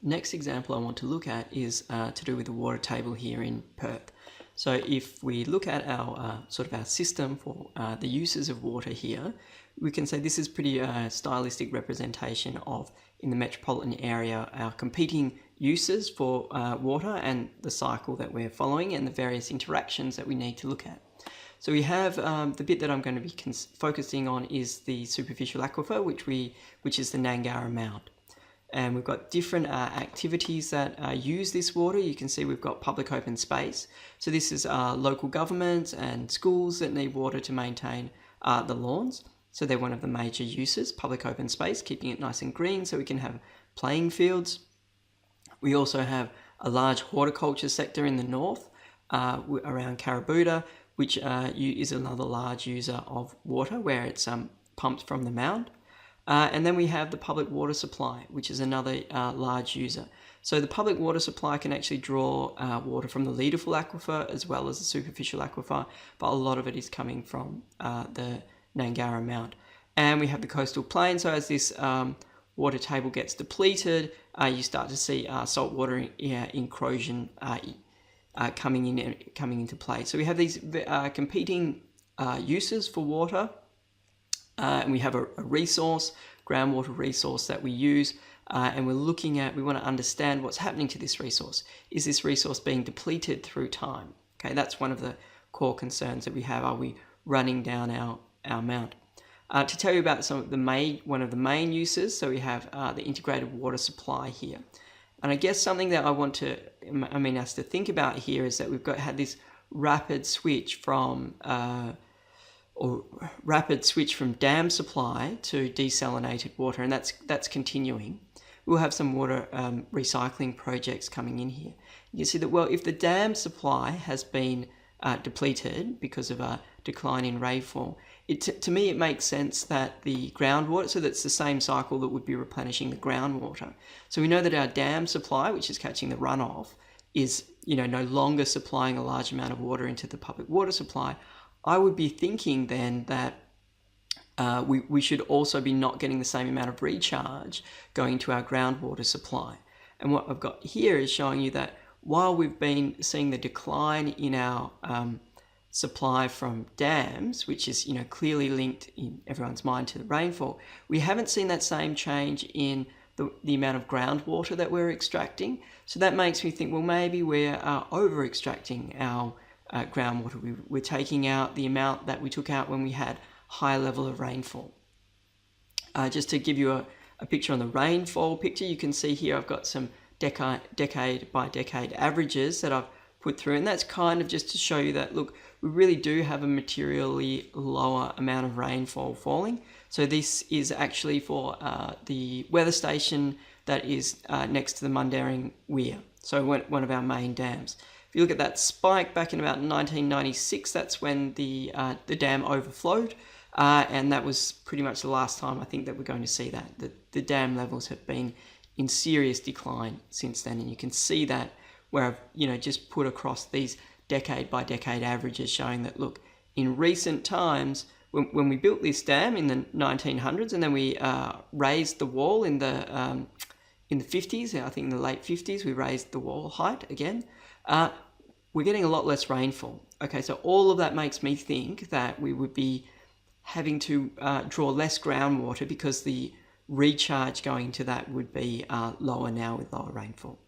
Next example I want to look at is to do with the water table here in Perth. So if we look at our sort of our system for the uses of water here, we can say this is pretty stylistic representation of, in the metropolitan area, our competing uses for water and the cycle that we're following and the various interactions that we need to look at. So we have the bit that I'm going to be focusing on is the superficial aquifer, which is the Gnangara Mound. And we've got different activities that use this water. You can see we've got public open space. So this is local governments and schools that need water to maintain the lawns. So they're one of the major uses, public open space, keeping it nice and green so we can have playing fields. We also have a large horticulture sector in the north around Carabooda, which is another large user of water where it's pumped from the mound. And then we have the public water supply, which is another large user. So the public water supply can actually draw water from the Leederville aquifer as well as the superficial aquifer, but a lot of it is coming from the Gnangara Mound. And we have the coastal plain. So as this water table gets depleted, you start to see saltwater erosion coming into play. So we have these competing uses for water. And we have a resource, groundwater resource that we use, and we want to understand what's happening to this resource. Is this resource being depleted through time? Okay, that's one of the core concerns that we have. Are we running down our mound? To tell you about one of the main uses, so we have the integrated water supply here. And I guess something that us to think about here is that we've had this rapid switch from dam supply to desalinated water, and that's continuing. We'll have some water recycling projects coming in here. You see that, well, if the dam supply has been depleted because of a decline in rainfall, to me it makes sense that the groundwater, so that's the same cycle that would be replenishing the groundwater. So we know that our dam supply, which is catching the runoff, is no longer supplying a large amount of water into the public water supply. I would be thinking then that we should also be not getting the same amount of recharge going to our groundwater supply. And what I've got here is showing you that while we've been seeing the decline in our supply from dams, which is clearly linked in everyone's mind to the rainfall, we haven't seen that same change in the amount of groundwater that we're extracting. So that makes me think, well, maybe we're over extracting our groundwater. We're taking out the amount that we took out when we had high level of rainfall. Just to give you a picture on the rainfall picture, you can see here I've got some decade by decade averages that I've put through, and that's kind of just to show you that, look, we really do have a materially lower amount of rainfall falling. So this is actually for the weather station that is next to the Mundaring Weir, so one of our main dams. If you look at that spike back in about 1996, that's when the dam overflowed, and that was pretty much the last time I think that we're going to see that. The dam levels have been in serious decline since then, and you can see that where I've just put across these decade by decade averages showing that, look, in recent times, when we built this dam in the 1900s, and then we raised the wall in the 50s, I think in the late 50s, we raised the wall height again. We're getting a lot less rainfall. Okay, so all of that makes me think that we would be having to draw less groundwater because the recharge going to that would be lower now with lower rainfall.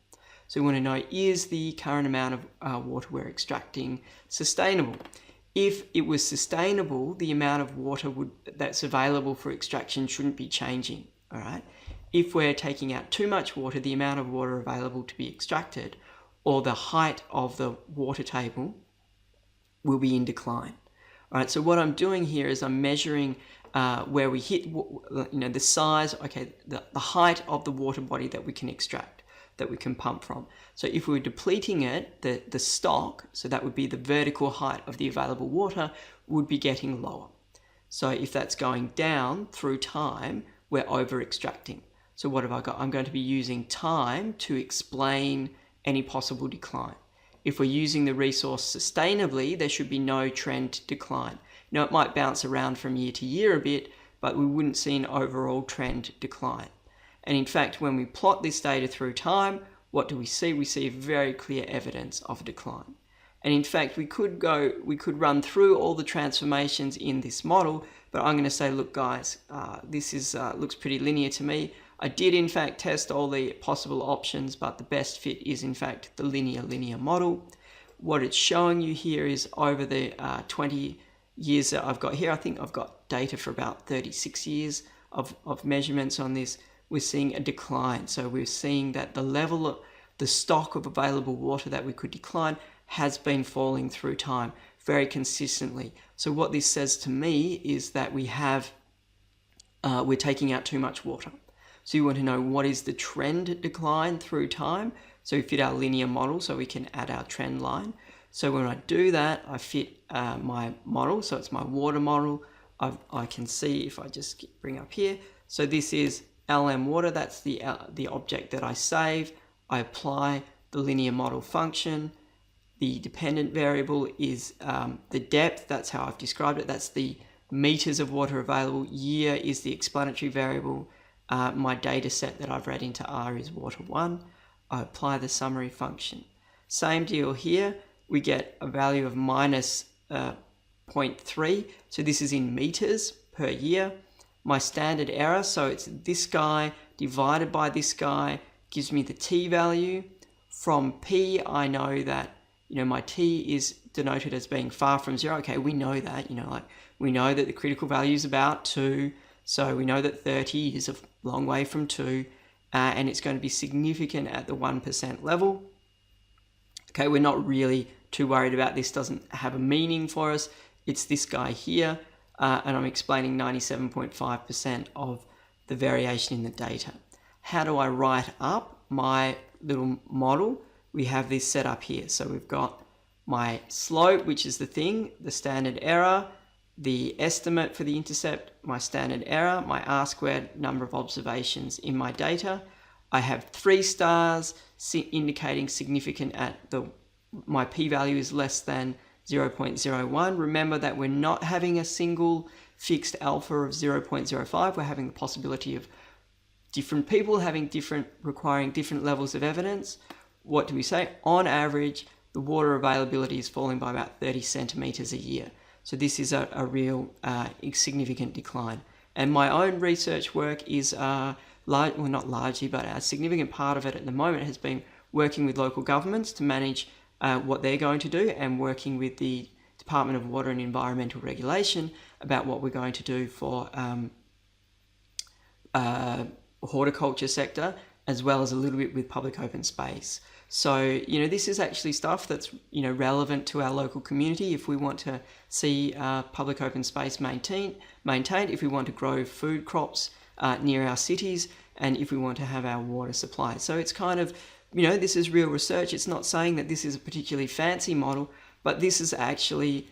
So we want to know, is the current amount of water we're extracting sustainable? If it was sustainable, the amount of water that's available for extraction shouldn't be changing, all right? If we're taking out too much water, the amount of water available to be extracted or the height of the water table will be in decline. All right, so what I'm doing here is I'm measuring where we hit, the size, okay, the height of the water body that we can extract, that we can pump from. So if we were depleting it, the stock, so that would be the vertical height of the available water, would be getting lower. So if that's going down through time, we're over extracting. So what have I got? I'm going to be using time to explain any possible decline. If we're using the resource sustainably, there should be no trend decline. Now, it might bounce around from year to year a bit, but we wouldn't see an overall trend decline. And in fact, when we plot this data through time, what do we see? We see very clear evidence of a decline. And in fact, we could run through all the transformations in this model, but I'm going to say, look guys, this looks pretty linear to me. I did in fact test all the possible options, but the best fit is in fact the linear model. What it's showing you here is over the 20 years that I've got here, I think I've got data for about 36 years of measurements on this, we're seeing a decline. So we're seeing that the level of the stock of available water that we could decline has been falling through time very consistently. So what this says to me is that we're taking out too much water. So you want to know what is the trend decline through time. So we fit our linear model so we can add our trend line. So when I do that, I fit my model. So it's my water model. I can see if I just bring up here. So this is LM water. That's the object that I save. I apply the linear model function. The dependent variable is the depth. That's how I've described it. That's the meters of water available. Year is the explanatory variable. My data set that I've read into R is water 1. I apply the summary function. Same deal here. We get a value of minus 0.3. So this is in meters per year. My standard error, so it's this guy divided by this guy, gives me the t value. From p, I know that, my t is denoted as being far from 0. Okay, we know that, we know that the critical value is about 2. So we know that 30 is a long way from 2, and it's going to be significant at the 1% level. Okay, we're not really too worried about this, doesn't have a meaning for us. It's this guy here, and I'm explaining 97.5% of the variation in the data. How do I write up my little model? We have this set up here. So we've got my slope, which is the thing, the standard error, the estimate for the intercept, my standard error, my R squared number of observations in my data. I have 3 stars indicating significant at my p-value is less than 0.01. Remember that we're not having a single fixed alpha of 0.05. We're having the possibility of different people requiring different levels of evidence. What do we say? On average, the water availability is falling by about 30 centimeters a year. So this is a real significant decline. And my own research work is, not largely, but a significant part of it at the moment has been working with local governments to manage what they're going to do, and working with the Department of Water and Environmental Regulation about what we're going to do for horticulture sector, as well as a little bit with public open space. So, this is actually stuff that's, relevant to our local community if we want to see public open space maintained, if we want to grow food crops near our cities, and if we want to have our water supply. So it's kind of, this is real research. It's not saying that this is a particularly fancy model, but this is actually,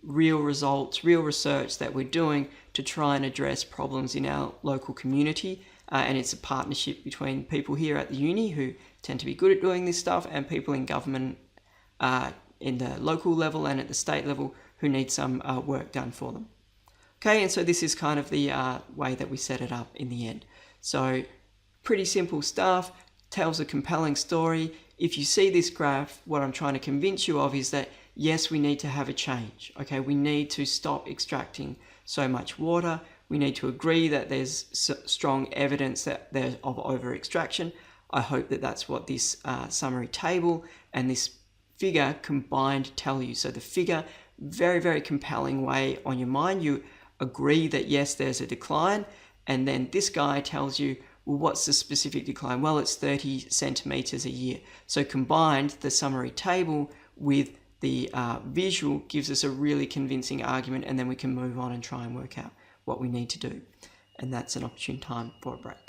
real results, real research that we're doing to try and address problems in our local community. And it's a partnership between people here at the uni who tend to be good at doing this stuff, and people in government in the local level and at the state level who need some work done for them. Okay, and so this is kind of the way that we set it up in the end. So pretty simple stuff, tells a compelling story. If you see this graph, what I'm trying to convince you of is that yes, we need to have a change. Okay, we need to stop extracting so much water. We need to agree that there's strong evidence that there's of over extraction. I hope that that's what this summary table and this figure combined tell you. So the figure, very, very compelling way on your mind. You agree that yes, there's a decline. And then this guy tells you, well, what's the specific decline? Well, it's 30 centimeters a year. So combined, the summary table with the visual gives us a really convincing argument, and then we can move on and try and work out what we need to do. And that's an opportune time for a break.